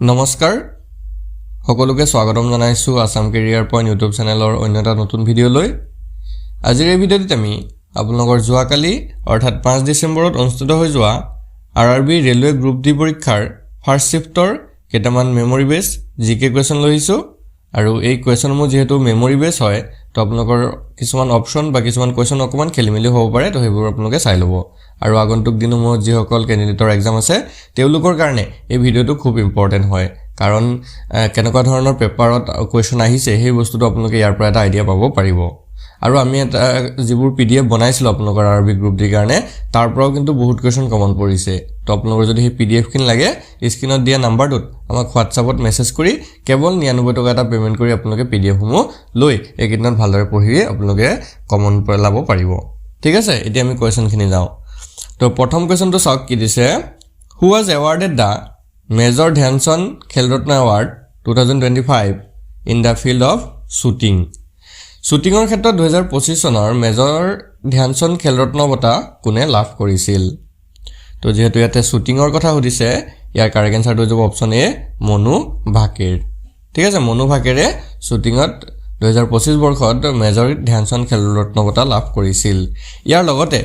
নমস্কাৰ সকলোকে স্বাগতম জনাইছো আসাম কেৰিয়াৰ পইণ্ট ইউটিউব চেনেলৰ অন্য এটা নতুন ভিডিঅ' লৈ আজিৰ এই ভিডিঅ'টিত আমি আপোনালোকৰ যোৱাকালি অৰ্থাৎ 5 ডিচেম্বৰত অনুষ্ঠিত হৈ যোৱা আৰআৰবি ৰেলৱে গ্ৰুপ ডি পৰীক্ষাৰ ফাৰ্ষ্ট শিফটৰ কেইটামান মেমৰি বেস জিকে কোৱেশ্চন লৈছো আৰু এই কোৱেশ্চনসমূহ যেহেতু মেমৰি বেস হয় তো আপোনালোকৰ কিছুমান অপচন বা কিছুমান কোৱেশ্চন অকমান খেলিমেলি হ'ব পাৰে তো সেইবোৰ আপোনালোকে চাই ল'ব আৰু আগন্তুক দিনসমূহত যিসকল কেণ্ডিডেটৰ এক্সাম আছে তেওঁলোকৰ কাৰণে এই ভিডিঅ'টো খুব ইম্পৰ্টেন্ট হয় কাৰণ কেনেকুৱা ধৰণৰ পেপাৰত কোৱেশ্চন আহিছে সেই বস্তুটো আপোনালোকে ইয়াৰ পৰা এটা আইডিয়া পাব পাৰিব আৰু আমি এটা যিবোৰ পিডিএফ বনাইছিলো আপোনালোকৰ আৰবি গ্ৰুপ ডি কাৰণে তাৰ পৰাও কিন্তু বহুত কোৱেশ্চন কমন পৰিছে তো আপোনালোকৰ যদি এই পিডিএফ খিনি লাগে স্ক্ৰিনত দিয়া নাম্বাৰটোত আমাক হোৱাটছআপত মেছেজ কৰি কেৱল 99 টকা এটা পেমেন্ট কৰি আপোনালোকে পিডিএফ সমূহ লৈ এইকেইদিনত ভালদৰে পঢ়ি আপোনালোকে কমন পেলাব পাৰিব ঠিক আছে এতিয়া আমি কোৱেশ্চন খিনি যাও তো প্ৰথম কোৱেশ্চনটো চাওক কি দিছে হু ওয়াজ awarded da major Dhyanchand Khel Ratna award 2025 in the field of shooting শুটিংৰ ক্ষেত্ৰত 2025 চনৰ মেজৰ ধ্যানচন্দ খেলৰত্ন বঁটা কোনে লাভ কৰিছিল তো যেহেতু ইয়াতে শুটিংৰ কথা সুধিছে ইয়াৰ কাৰেক্ট আনসাৰটো হ'ব অপচন এ মনু ভাকেৰ ঠিক আছে মনু ভাকেৰে শুটিংত 2025 বৰ্ষত মেজৰ ধ্যানচন্দ খেলৰত্ন বঁটা লাভ কৰিছিল ইয়াৰ লগতে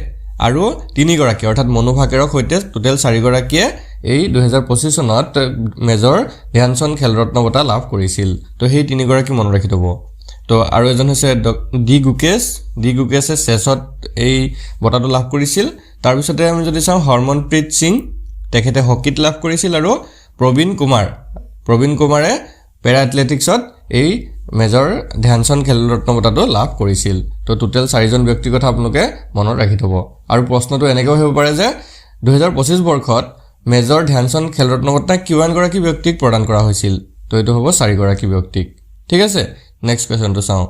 আৰু তিনি গৰাকী অৰ্থাৎ মনু ভাকেৰৰ সৈতে টোটাল 4 গৰাকীয়ে এই 2025 চনত মেজৰ ধ্যানচন্দ খেলৰত্ন বঁটা লাভ কৰিছিল তো সেই তিনি গৰাকী মনত ৰাখি থব তো আৰু এজন হৈছে ডি গুকেশে চেছত এই বঁটাটো লাভ কৰিছিল তাৰ পিছতে আমি যদি চাওঁ হৰমনপ্ৰীত সিং তেখেতে হকিত লাভ কৰিছিল আৰু প্ৰবীণ কুমাৰে পেৰা এথলেটিক্সত এই মেজৰ ধ্যানচন্দ খেলৰত্ন বঁটাটো লাভ কৰিছিল তো টোটাল 4 জন ব্যক্তিৰ কথা আপোনালোকে মনত ৰাখি থব আৰু প্ৰশ্নটো এনেকৈ হ'ব পাৰে যে 2025 বৰ্ষত মেজৰ ধ্যানচন্দ খেলৰত্ন বঁটা কিমান গৰাকী ব্যক্তিক প্ৰদান কৰা হৈছিল তো এটো হ'ব 4 গৰাকী ব্যক্তিক ঠিক আছে নেক্সট কোৱেশ্চন to চাও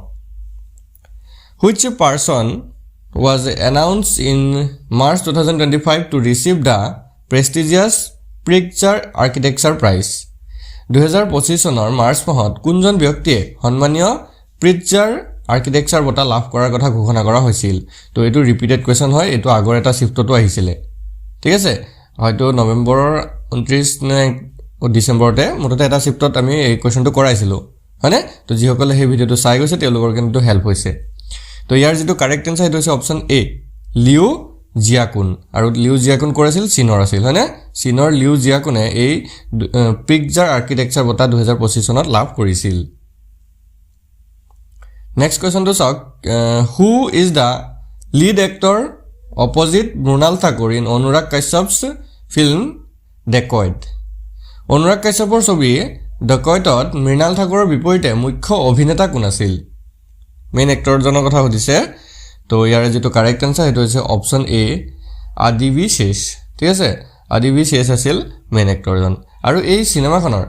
which person was announced in March 2025 to receive the prestigious Pritzker Architecture Prize 2025 চনৰ মাৰ্চ মাহত কোনজন ব্যক্তিয়ে সন্মানীয় প্ৰিটজাৰ আৰ্কিটেকচাৰ বঁটা লাভ কৰাৰ কথা ঘোষণা কৰা হৈছিল তো এটো ৰিপিটেড কোৱেশ্চন হয় এটো আগৰ এটা শিফটতো আহিছিল ঠিক আছে হয়তো নৱেম্বৰৰ 29 নে ডিসেম্বৰতে মুঠতে এটা শিফটত আমি এই কোৱেশ্চনটো কৰাইছিলো হয়নে তো যিসকলে এই ভিডিওটো চাই গৈছে তেওঁলোকৰ কিন্তু হেল্প হৈছে তো ইয়াৰ যেটো কাৰেক্ট আনসাৰ এটা হৈছে অপচন এ লিউ জিয়াকুন আৰু লিউ জিয়াকুন কৰিছিল চীনৰ আছিল হয়নে চীনৰ লিউ জিয়াকুনে এই প্ৰিটজাৰ আৰ্কিটেকচাৰ বঁটা 2025 চনত লাভ কৰিছিল নেক্সট কোৱেশ্চন to চাওক who is the lead actor opposite Mrinal Thakur in Anurag Kashyap's film Dacoit Anurag কাশ্যপৰ ছবি ডেকয়েটত মৃণাল ঠাকুৰৰ বিপৰীতে মুখ্য অভিনেতা কোন আছিল মেইন এক্টৰজনৰ কথা সুধিছে তো ইয়াৰ যেটো কাৰেক্ট আনসাৰ হেতু হৈছে অপচন এ আদিবি শেষ ঠিক আছে আদিবি শেষ আছিল মেইন এক্টৰজন আৰু এই সিনেমাখনৰ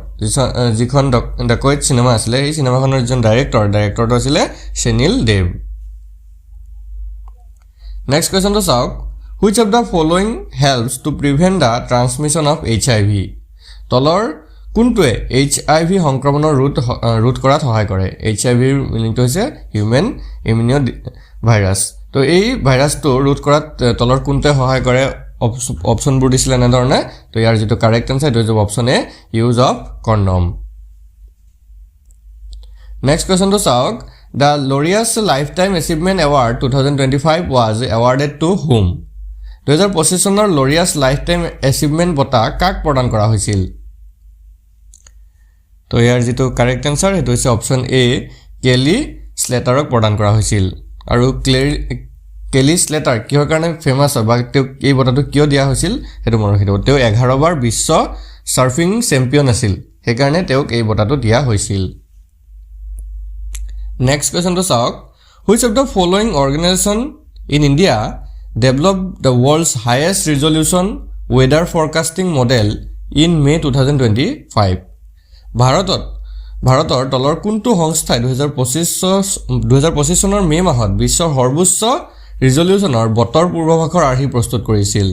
যিখন ডেকয়েট সিনেমা আছিল এই সিনেমাখনৰ জন ডাইৰেক্টৰটো আছিল শেনিল দেৱ নেক্সট কোৱেশ্চন to চাওক which of the following helps to prevent the transmission of HIV তলৰ কোনটোৱে HIV সংক্ৰমণৰ ৰোধ কৰাত সহায় কৰে HIV ৰ মিনিংটো হৈছে হিউম্যান ইমিউনো ভাইৰাছ তো এই ভাইৰাছটো ৰোধ কৰাত তলৰ কোনটোৱে সহায় কৰে অপচন বোৰ দিছিল এনে ধৰণে তো ইয়াৰ যেটো কাৰেক্ট আনসাৰ সেইটো হৈছে option A use of condom next question to চাওক the Laureus Lifetime Achievement Award 2025 was awarded to whom 2025 চনৰ Laureus Lifetime Achievement বঁটা কাক প্ৰদান কৰা হৈছিল তো ইয়াৰ যেটো কাৰেক্ট আনসাৰ হেতু হৈছে অপচন এ কেলি স্লেটাৰক প্ৰদান কৰা হৈছিল আৰু কেলি স্লেটাৰ কিহৰ কাৰণে ফেমাস হয় বা এই বঁটাটো কিয় দিয়া হৈছিল হেতু মনত ৰাখিব তেওঁ 11 বাৰ বিশ্ব সাৰ্ফিং চেম্পিয়ন আছিল সেই কাৰণে তেওঁক এই বঁটাটো দিয়া হৈছিল নেক্সট কোৱেশ্চন to চাওক which of the following organization in India developed the world's highest resolution weather forecasting model in May 2025 ভাৰতৰ তলৰ কোনটো সংস্থাই 2025 চনৰ মে মাহত বিশ্বৰ সৰ্বোচ্চ ৰিজলিউচনৰ বতৰ পূৰ্বাভাসৰ আৰ্হি প্ৰস্তুত কৰিছিল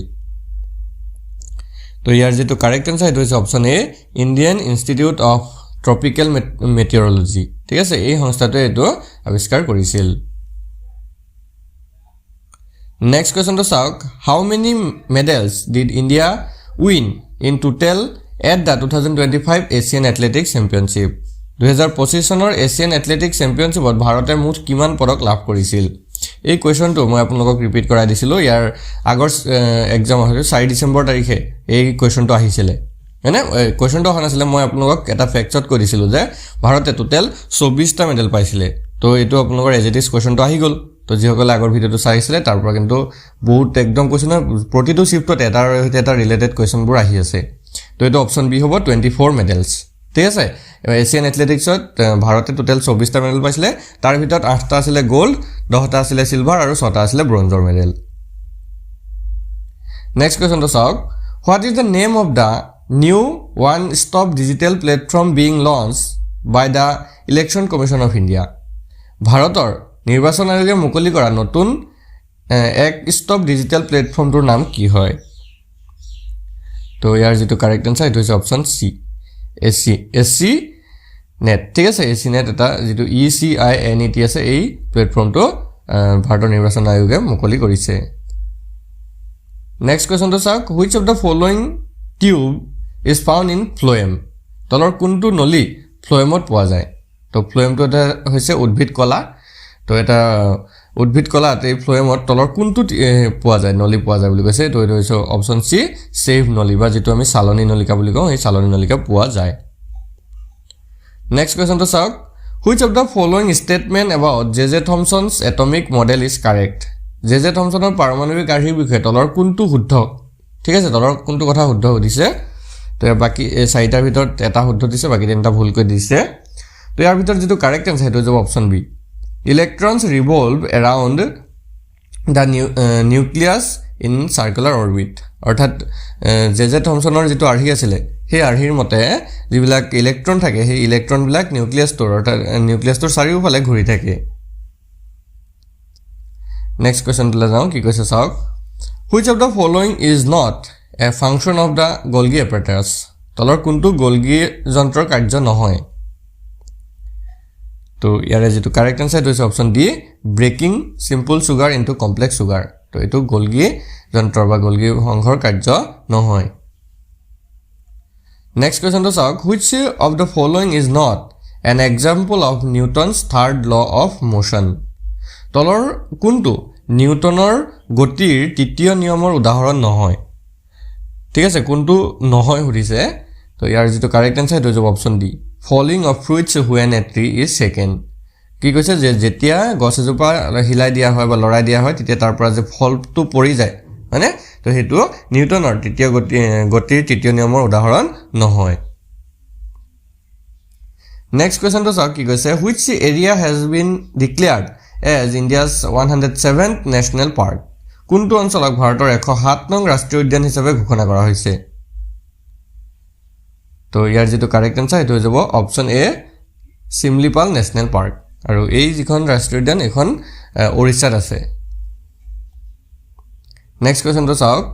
তো ইয়াৰ যেটো কাৰেক্ট আনসাৰ হৈছে option A Indian Institute of Tropical Meteorology ঠিক আছে এই সংস্থাটোৱে এটো আৱিষ্কাৰ কৰিছিল নেক্সট কোৱেশ্চন to চাওক how many medals did India win in total at the 2025 Asian Athletics Championship 2025 চনৰ এছিয়ান এথলেটিক্স চেম্পিয়নশ্বিপত ভাৰতে মুঠ কিমান পদক লাভ কৰিছিল এই কোৱেশ্চনটো মই আপোনালোকক ৰিপিট কৰাই দিছিলো ইয়াৰ আগৰ এক্সাম হৈছিল 4 ডিসেম্বৰ তাৰিখে এই কোৱেশ্চনটো আহিছিল মানে কোৱেশ্চনটো অহা নাছিল মই আপোনালোকক এটা ফেক্টছত কৈ দিছিলো যে ভাৰতে টোটাল 24টা মেডেল পাইছিল তো এটো আপোনালোকৰ এজেটিক্স কোৱেশ্চনটো আহি গল তো যিসকলে আগৰ ভিডিওটো চাইছিলে তাৰ পৰা কিন্তু বহুত একদম কোৱেশ্চন প্ৰতিটো শিফটত এটা ৰিলেটেড কোৱেশ্চনবোৰ আহি আছে তো এটো অপচন বি হ'ব 24 মেডেলছ ঠিক আছে এছিয়ান এথলেটিক্সত ভাৰতে টোটাল 24টা মেডেল পাইছিল তাৰ ভিতৰত 8টা আছিল গোল্ড 10টা আছিল সিলভাৰ আৰু 6টা আছিল ব্ৰঞ্জৰ মেডেল নেক্সট কোৱেশ্চনটো চাওক what is the name of the new one stop digital platform being launched by the election commission of India ভাৰতৰ নিৰ্বাচন আয়োগে মুকলি কৰা নতুন এক ষ্টপ ডিজিটাল প্লেটফৰ্মটোৰ নাম কি হয় তো ইয়াৰ যেটো কাৰেক্ট আনসাৰ এটা হৈছে অপচন সি এসি নেট ঠিক আছে এসি নেট এটা যেটো ECINET আছে এই প্লেটফৰ্মটো ভাৰতৰ নিৰ্বাচন আয়োগে মুকলি কৰিছে নেক্সট কোৱেশ্চনটো চাওক which of the following tube is found in phloem তলৰ কোনটো নলী ফ্লোএমত পোৱা যায় তো ফ্লোএমটো এটা হৈছে উদ্ভিদ কলা তো এটা উদ্ভিদ কলাত এই ফ্লোএমত তলৰ কোনটো পোৱা যায় নলী পোৱা যায় বুলি কৈছে তো এটা হৈছে অপচন সি সেভ নলী বা যেটো আমি সালনী নলিকা বুলি কওঁ এই সালনী নলিকা পোৱা যায় নেক্সট কোৱেশ্চনটো চাওক which of the following statement about J.J. Thomson's atomic model is correct J.J. Thomsonৰ পাৰমাণবিক আৰ্হিৰ বিষয়ে তলৰ কোনটো শুদ্ধ ঠিক আছে তলৰ কোনটো কথা শুদ্ধ দিছে তো বাকি চাৰিটাৰ ভিতৰত এটা শুদ্ধ দিছে বাকি তিনটা ভুল কৈ দিছে তো ইয়াৰ ভিতৰত যেটো কাৰেক্ট আনসাৰ হেটো যাব option B electrons revolve around the nucleus in circular orbit অৰ্থাৎ J.J. Thomsonৰ যেটো আৰ্হি আছিল সেই আৰ্হিৰ মতে যিবিলাক ইলেক্ট্ৰন থাকে সেই ইলেক্ট্ৰন বিলাক নিউক্লিয়াছটোৰ অৰ্থাৎ নিউক্লিয়াছটোৰ চাৰিওফালে ঘূৰি থাকে নেক্সট কোৱেশ্চনটো যাওঁ কি কৈছে চাওক which of the following is not a function of the Golgi apparatus তলৰ কোনটো গোলগি যন্ত্ৰৰ কাৰ্য নহয় তো ইয়াৰে যেটো কাৰেক্ট আনসাৰ হৈছে option D breaking simple sugar into complex sugar তো এটো গোলগি যন্ত্ৰ বা গোলগি সংঘৰ কাৰ্য নহয় নেক্সট কোৱেশ্চনটো চাওক which of the following is not an example of Newton's third law of motion তলৰ কোনটো নিউটনৰ গতিৰ তৃতীয় নিয়মৰ উদাহৰণ নহয় ঠিক আছে কোনটো নহয় হৰিছে তো ইয়াৰ যেটো কাৰেক্ট আনসাৰ হৈছে option D falling of fruits when a tree is shaken কি কৈছে যে যেতিয়া গছ এজোপা হিলাই দিয়া হয় বা লৰাই দিয়া হয় তেতিয়া তাৰ পৰা যে ফলটো পৰি যায় মানে তো হেতু নিউটনৰ তৃতীয় গতিৰ তৃতীয় নিয়মৰ উদাহৰণ নহয় নেক্সট কোৱেশ্চনটো চাওক কি কৈছে which area has been declared as India's 107th national park কোনটো অঞ্চলক ভাৰতৰ 107 নং ৰাষ্ট্ৰীয় উদ্যান হিচাপে ঘোষণা কৰা হৈছে তো ইয়াৰ যেটো কাৰেক্ট আনসাৰ হেটো যাব অপচন এ সিমলিপাল নেশনেল পাৰ্ক আৰু এই যিখন ৰাষ্ট্ৰীয় উদ্যান এখন ওড়িশাত আছে নেক্সট কোৱেশ্চনটো চাওক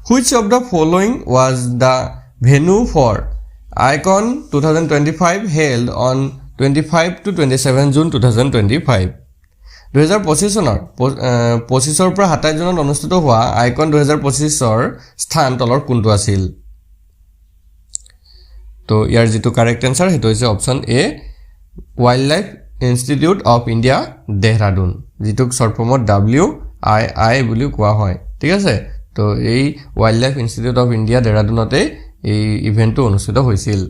which of the following was the venue for ICON 2025 held on 25 to 27 June 2025 2025 চনৰ 25 পৰা 27 জুনত অনুষ্ঠিত হোৱা আইকন 2025 ৰ স্থান তলৰ কোনটো আছিল তো ইয়াৰ যেটো কাৰেক্ট আনসাৰ হেটো হৈছে option a wild life Institute of India Dehradun যেটো শৰ্ট ফৰ্মত WII বুলি কোৱা হয় ঠিক আছে তো এই Wildlife Institute of India দেহৰাদুনতে এই ইভেন্টটো অনুষ্ঠিত হৈছিল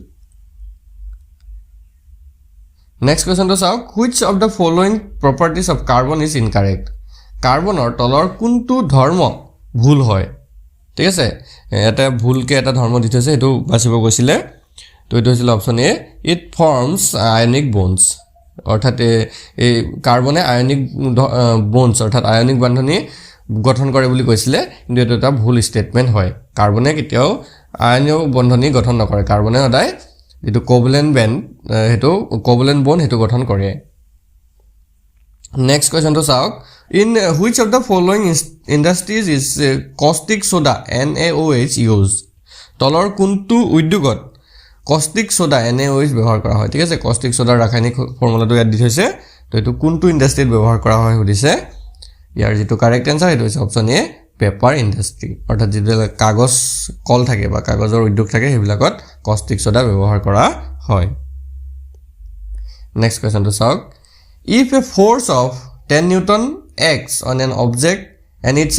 নেক্সট কোৱেশ্চনটো চাওক which of the following properties of carbon is incorrect কাৰ্বনৰ তলৰ কোনটো ধৰ্ম ভুল হয় ঠিক আছে এটা ভুলকে এটা ধৰ্ম দি থৈছে এটো বাছিব গৈছিলে তো এটো আছিল option A it forms ionic bonds অৰ্থাৎ এই কাৰ্বনে আয়নিক bonds অৰ্থাৎ আয়নিক বান্ধনী গঠন কৰে বুলি কৈছিলে কিন্তু এটো এটা ভুল স্টেটমেন্ট হয় কাৰ্বনে কেতিয়াও আয়নিক বন্ধনী গঠন নকৰে কাৰ্বনে সদায় যেটো কোভেলেন্ট বন্ড হেতু কোভেলেন্ট বন্ড হেতু গঠন কৰে নেক্সট কোৱেশ্চনটো চাওক in which of the following industries is caustic soda NaOH used তলৰ কোনটো উদ্যোগত caustic soda NaOH ব্যৱহাৰ কৰা হয় ঠিক আছে caustic soda ৰাসায়নিক ফৰ্মুলাটো ইয়াত দি থৈছে তো এটো কোনটো ইন্ডাষ্ট্ৰিত ব্যৱহাৰ কৰা হয় হদিছে ইয়াৰ যেটো কাৰেক্ট আনসাৰ হেটো হৈছে অপচন এ পেপাৰ ইন্ডাষ্ট্ৰি অৰ্থাৎ যেটো কাগজ কল থাকে বা কাগজৰ উদ্যোগ থাকে হেবিলাকত কষ্টিক সোডা ব্যৱহাৰ কৰা হয় নেক্সট কোৱেশ্চনটো চাওক if a force of 10 newton acts on an object and it's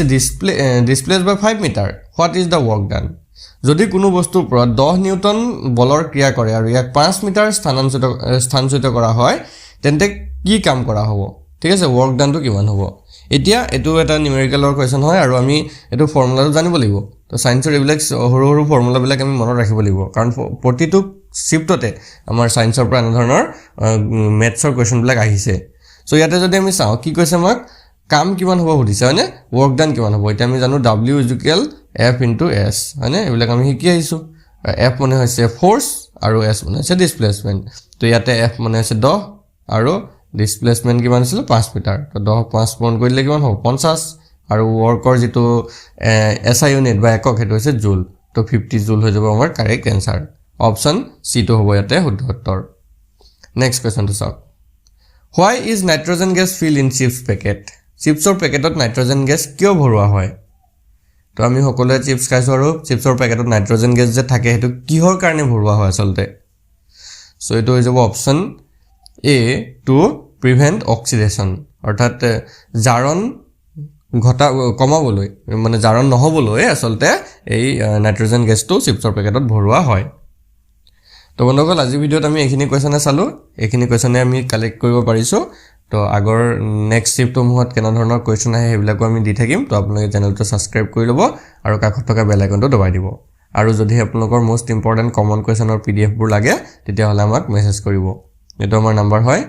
displaced by 5 meter what is the work done যদি কোনো বস্তুৰ ওপৰত 10 নিউটন বলৰ ক্ৰিয়া কৰে আৰু ইয়াক 5 মিটাৰ স্থানান্তৰিত কৰা হয় তেন্তে কি কাম কৰা হ'ব ঠিক আছে work done টো কিমান হ'ব এতিয়া এটো এটা নিউমেৰিকেলৰ কোৱেশ্চন হয় আৰু আমি এটো ফৰ্মুলাটো জানিব লাগিব তো সায়েন্সৰ এইবিলাক সৰু ফৰ্মুলা বিলাক আমি মনত ৰাখিব লাগিব কাৰণ প্ৰতিটো শিফটতে আমাৰ সায়েন্সৰ পৰা এনে ধৰণৰ মেথছৰ কোৱেশ্চন বিলাক আহিছে সো ইয়াতে যদি আমি চাও কি কৈছে আমাক কাম কিমান হ'ব সুধিছে হয়নে work done কিমান হ'ব এটা আমি জানো w f into s হয়নে এইবিলাক আমি শিকি আহিছো f মানে হৈছে ফোর্স আৰু s মানে হৈছে ডিসপ্লেসমেন্ট তো ইয়াতে f মানে হৈছে 10 আৰু ডিসপ্লেসমেন্ট কিমান আছিল 5 মিটাৰ তো 10 5 পূৰণ কৰিলে কিমান হ'ব 50 আৰু ওয়াৰ্কৰ যেটো SI ইউনিট বা একক হেতু হৈছে জুল তো 50 জুল হৈ যাব আমাৰ কাৰেক্ট আনসাৰ অপশন সি তো হ'ব ইয়াতে শুদ্ধ উত্তৰ নেক্সট কোৱেশ্চন তো চাওক why is nitrogen gas filled in chips packet চিপছৰ পেকেটত নাইট্ৰজেন গেছ কিয় ভৰোৱা হয় তো আমি সকলোৱে চিপছ খাইছো আৰু চিপছৰ পেকেটত নাইট্ৰজেন গেছ যে থাকে হেতু কিহৰ কাৰণে ভৰোৱা হয় আসলতে সো এটো হৈ যাব option A to prevent oxidation অৰ্থাৎ জাৰণ কমাবলৈ মানে জাৰণ নহবলৈ আসলতে এই নাইট্ৰজেন গেছটো চিপছৰ পেকেটত ভৰোৱা হয় তো বন্ধুসকল আজি ভিডিওত আমি এইখিনি কোৱেশ্চনে চালো এইখিনি কোৱেশ্চনে আমি কালেক্ট কৰিব পাৰিছো তো আগৰ নেক্সট শিফটৰ মুহত কেনে ধৰণৰ কোৱেশ্চন আহে হেবিলাকো আমি দি থাকিম তো আপোনালোকে চেনেলটো সাবস্ক্ৰাইব কৰি লব আৰু কাষত থকা বেল আইকনটো দবাই দিব আৰু যদি আপোনালোকৰ মোষ্ট ইম্পৰ্টেন্ট কমন কোৱেশ্চনৰ PDF বোৰ লাগে তেতিয়া হলে আমাক মেছেজ কৰিব এটো আমাৰ নম্বৰ হয়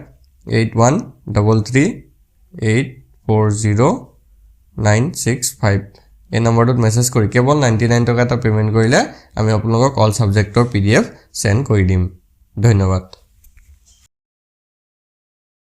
8133840965 এই নম্বৰটোত মেছেজ কৰি কেৱল 99 টকা এটা পেমেন্ট কৰিলে আমি আপোনালোকক অল সাবজেক্টৰ PDF সেন্ড কৰি দিম ধন্যবাদ